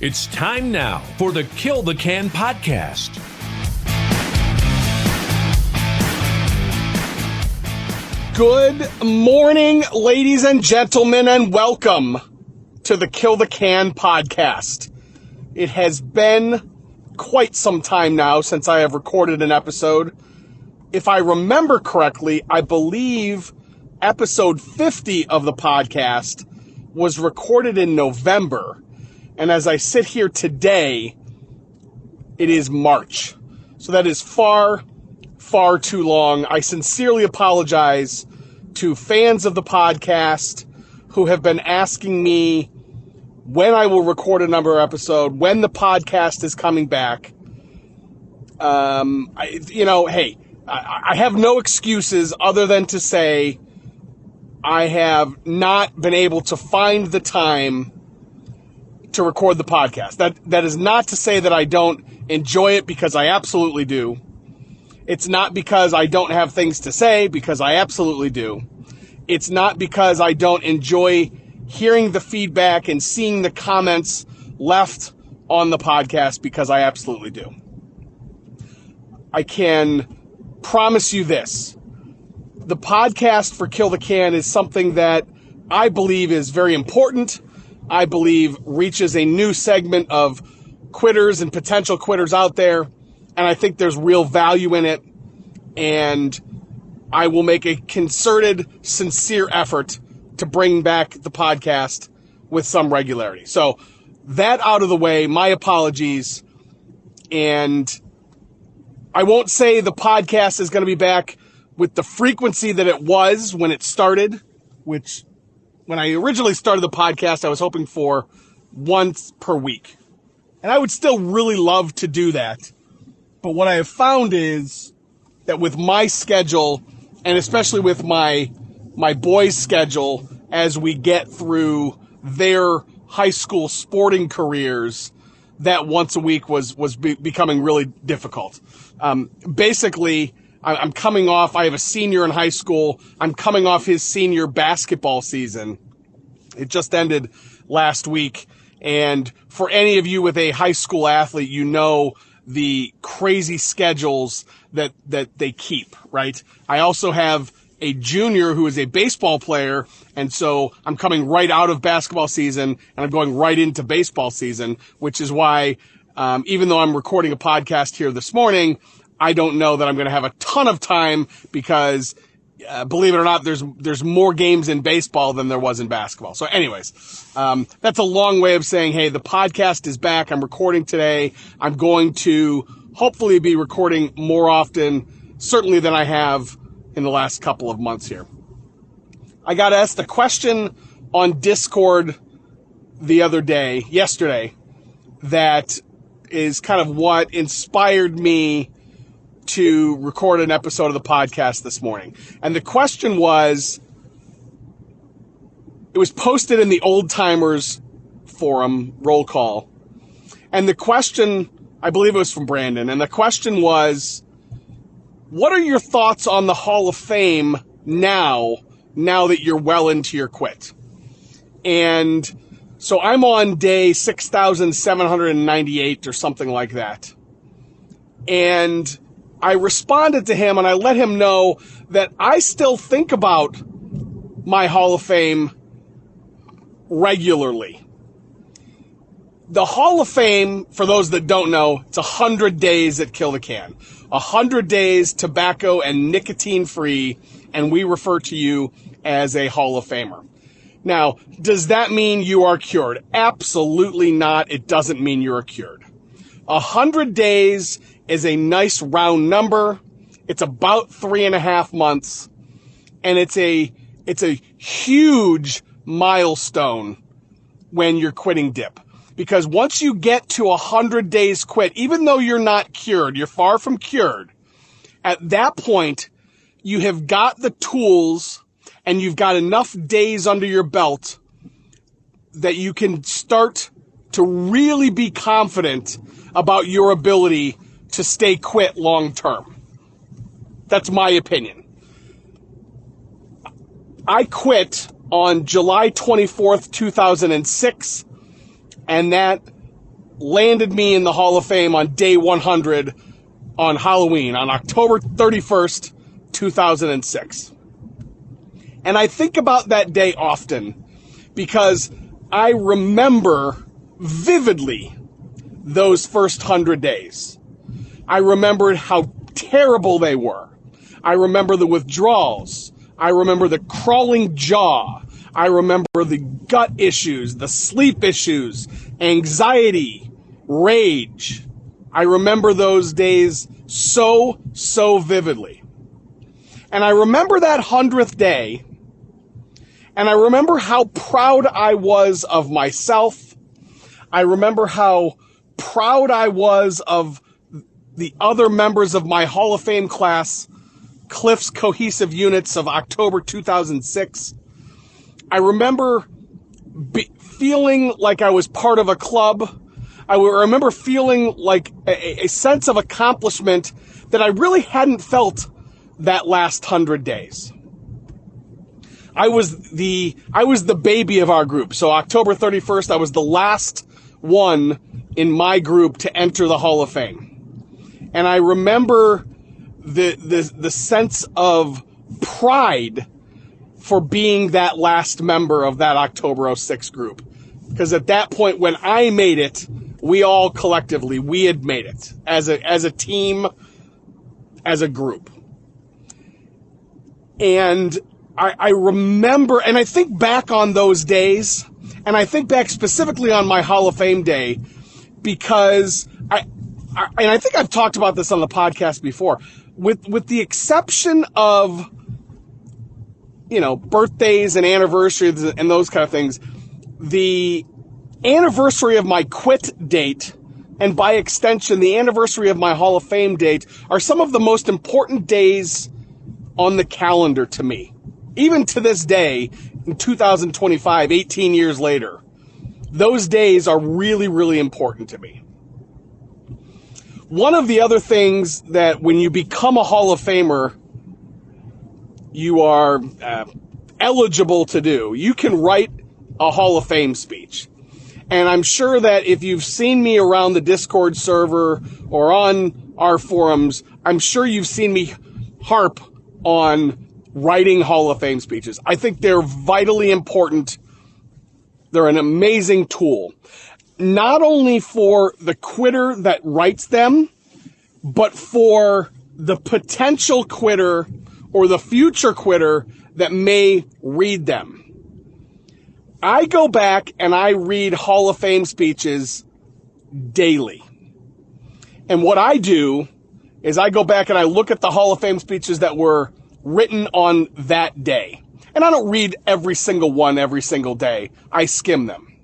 It's time now for the Kill the Can podcast. Good morning, ladies and gentlemen, and welcome to the Kill the Can podcast. It has been quite some time now since I have recorded an episode. If I remember correctly, I believe episode 50 of the podcast was recorded in November. And as I sit here today, it is March. So that is far, far too long. I sincerely apologize to fans of the podcast who have been asking me when I will record another episode, when the podcast is coming back. I have no excuses other than to say I have not been able to find the time to record the podcast. That is not to say that I don't enjoy it, because I absolutely do. It's not because I don't have things to say, because I absolutely do. It's not because I don't enjoy hearing the feedback and seeing the comments left on the podcast, because I absolutely do. I can promise you this. The podcast for Kill the Can is something that I believe is very important. I believe reaches a new segment of quitters and potential quitters out there, and I think there's real value in it, and I will make a concerted, sincere effort to bring back the podcast with some regularity. So that out of the way, my apologies, and I won't say the podcast is going to be back with the frequency that it was when it started, which when I originally started the podcast, I was hoping for once per week. And I would still really love to do that. But what I have found is that with my schedule, and especially with my boys' schedule, as we get through their high school sporting careers, that once a week was becoming really difficult. Basically, I'm coming off, I have a senior in high school. I'm coming off his senior basketball season. It just ended last week. And for any of you with a high school athlete, you know the crazy schedules that they keep, right? I also have a junior who is a baseball player. And so I'm coming right out of basketball season and I'm going right into baseball season, which is why, even though I'm recording a podcast here this morning, I don't know that I'm going to have a ton of time, because believe it or not, there's more games in baseball than there was in basketball. So anyways, that's a long way of saying, hey, the podcast is back. I'm recording today. I'm going to hopefully be recording more often, certainly than I have in the last couple of months here. I got asked a question on Discord yesterday, that is kind of what inspired me to record an episode of the podcast this morning. And the question was, it was posted in the Old Timers forum roll call. And the question, I believe it was from Brandon. And the question was, what are your thoughts on the Hall of Fame now that you're well into your quit? And so I'm on day 6,798 or something like that. And I responded to him and I let him know that I still think about my Hall of Fame regularly. The Hall of Fame, for those that don't know, it's 100 days at Kill the Can. 100 days tobacco and nicotine free, and we refer to you as a Hall of Famer. Now, does that mean you are cured? Absolutely not. It doesn't mean you're cured. 100 days is a nice round number. It's about 3.5 months, and it's a huge milestone when you're quitting dip. Because once you get to 100 days quit, even though you're not cured, you're far from cured, at that point, you have got the tools and you've got enough days under your belt that you can start to really be confident about your ability to stay quit long term. That's my opinion. I quit on July 24th, 2006, and that landed me in the Hall of Fame on day 100 on Halloween, on October 31st, 2006. And I think about that day often because I remember vividly those first 100 days. I remembered how terrible they were. I remember the withdrawals. I remember the crawling jaw. I remember the gut issues, the sleep issues, anxiety, rage. I remember those days so vividly. And I remember that 100th day, and I remember how proud I was of myself. I remember how proud I was of the other members of my Hall of Fame class, Cliff's cohesive units of October 2006. I remember feeling like I was part of a club. I remember feeling like a sense of accomplishment that I really hadn't felt that last 100 days. I was the baby of our group. So October 31st, I was the last one in my group to enter the Hall of Fame. And I remember the sense of pride for being that last member of that October 06 group. Because at that point, when I made it, we all collectively, we had made it as a team, as a group. And I remember, and I think back on those days, and I think back specifically on my Hall of Fame day, because I think I've talked about this on the podcast before, with the exception of, birthdays and anniversaries and those kind of things, the anniversary of my quit date, and by extension, the anniversary of my Hall of Fame date, are some of the most important days on the calendar to me. Even to this day, in 2025, 18 years later, those days are really, really important to me. One of the other things that when you become a Hall of Famer, you are eligible to do, you can write a Hall of Fame speech. And I'm sure that if you've seen me around the Discord server or on our forums, I'm sure you've seen me harp on writing Hall of Fame speeches. I think they're vitally important. They're an amazing tool, not only for the quitter that writes them, but for the potential quitter or the future quitter that may read them. I go back and I read Hall of Fame speeches daily. And what I do is I go back and I look at the Hall of Fame speeches that were written on that day. And I don't read every single one every single day. I skim them.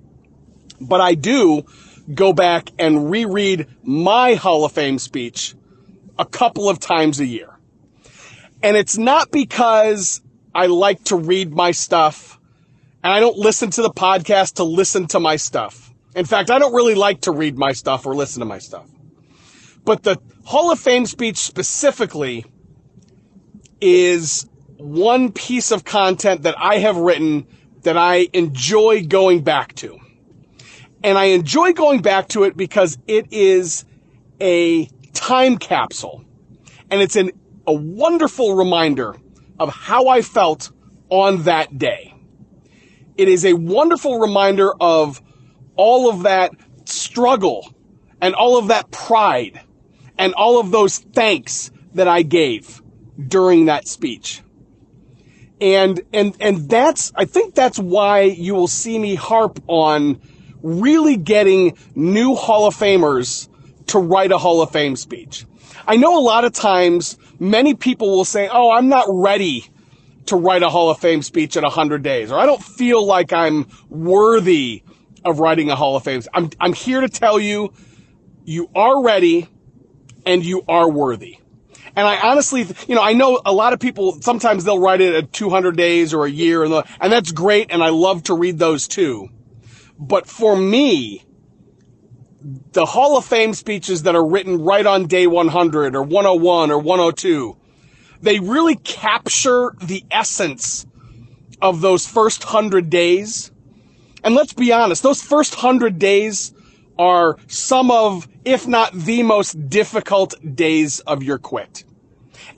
But I do go back and reread my Hall of Fame speech a couple of times a year. And it's not because I like to read my stuff, and I don't listen to the podcast to listen to my stuff. In fact, I don't really like to read my stuff or listen to my stuff. But the Hall of Fame speech specifically is one piece of content that I have written that I enjoy going back to. And I enjoy going back to it because it is a time capsule. And it's a wonderful reminder of how I felt on that day. It is a wonderful reminder of all of that struggle and all of that pride and all of those thanks that I gave during that speech. And that's, I think that's why you will see me harp on really getting new Hall of Famers to write a Hall of Fame speech. I know a lot of times many people will say, oh, I'm not ready to write a Hall of Fame speech in 100 days, or I don't feel like I'm worthy of writing a Hall of Fame. I'm here to tell you, you are ready and you are worthy. And I honestly, I know a lot of people, sometimes they'll write it at 200 days or a year, and that's great, and I love to read those too. But for me, the Hall of Fame speeches that are written right on day 100 or 101 or 102, they really capture the essence of those first 100 days. And let's be honest, those first 100 days are some of, if not the most difficult days of your quit.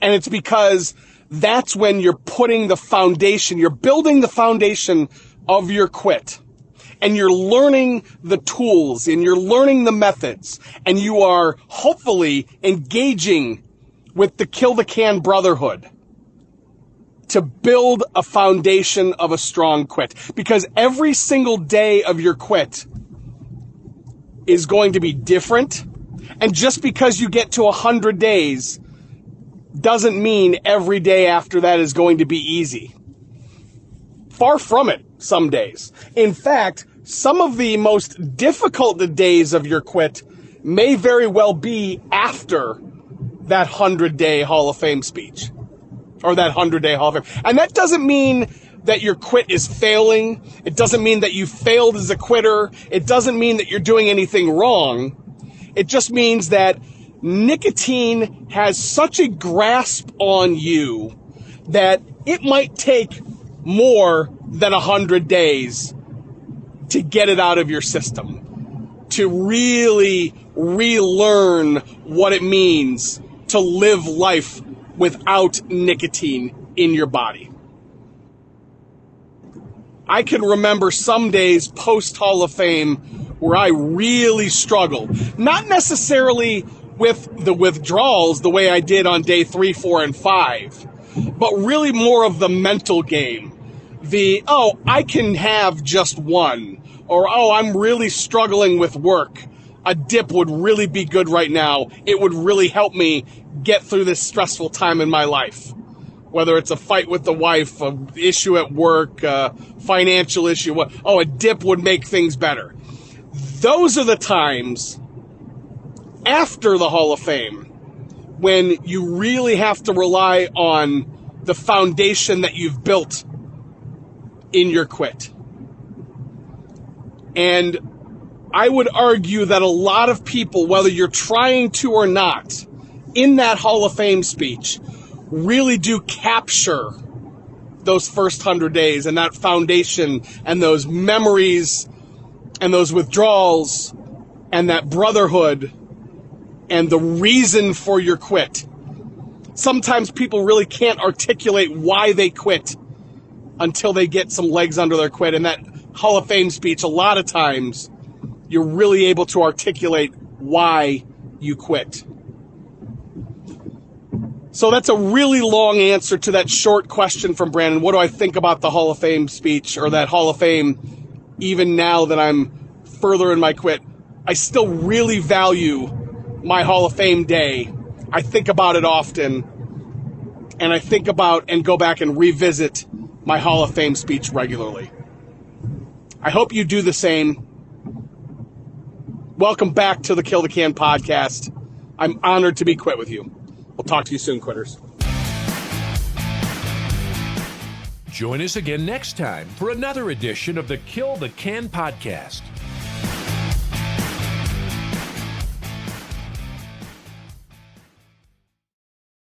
And it's because that's when you're putting the foundation, you're building the foundation of your quit. And you're learning the tools, and you're learning the methods, and you are hopefully engaging with the Kill the Can Brotherhood to build a foundation of a strong quit. Because every single day of your quit is going to be different. And just because you get to 100 days doesn't mean every day after that is going to be easy. Far from it, some days. In fact, some of the most difficult days of your quit may very well be after that 100-day Hall of Fame speech. Or that 100-day Hall of Fame. And that doesn't mean that your quit is failing. It doesn't mean that you failed as a quitter. It doesn't mean that you're doing anything wrong. It just means that nicotine has such a grasp on you that it might take more than 100 days to get it out of your system, to really relearn what it means to live life without nicotine in your body. I can remember some days post Hall of Fame where I really struggled. Not necessarily with the withdrawals the way I did on day 3, 4, and 5, but really more of the mental game. I can have just one. Or, I'm really struggling with work. A dip would really be good right now. It would really help me get through this stressful time in my life. Whether it's a fight with the wife, an issue at work, a financial issue. A dip would make things better. Those are the times after the Hall of Fame when you really have to rely on the foundation that you've built in your quit. And I would argue that a lot of people, whether you're trying to or not, in that Hall of Fame speech, really do capture those first 100 days and that foundation and those memories and those withdrawals and that brotherhood and the reason for your quit. Sometimes people really can't articulate why they quit until they get some legs under their quit. And that Hall of Fame speech, a lot of times, you're really able to articulate why you quit. So that's a really long answer to that short question from Brandon. What do I think about the Hall of Fame speech or that Hall of Fame, even now that I'm further in my quit? I still really value my Hall of Fame day. I think about it often, and I think about and go back and revisit my Hall of Fame speech regularly. I hope you do the same. Welcome back to the Kill the Can podcast. I'm honored to be quit with you. We'll talk to you soon, quitters. Join us again next time for another edition of the Kill the Can podcast.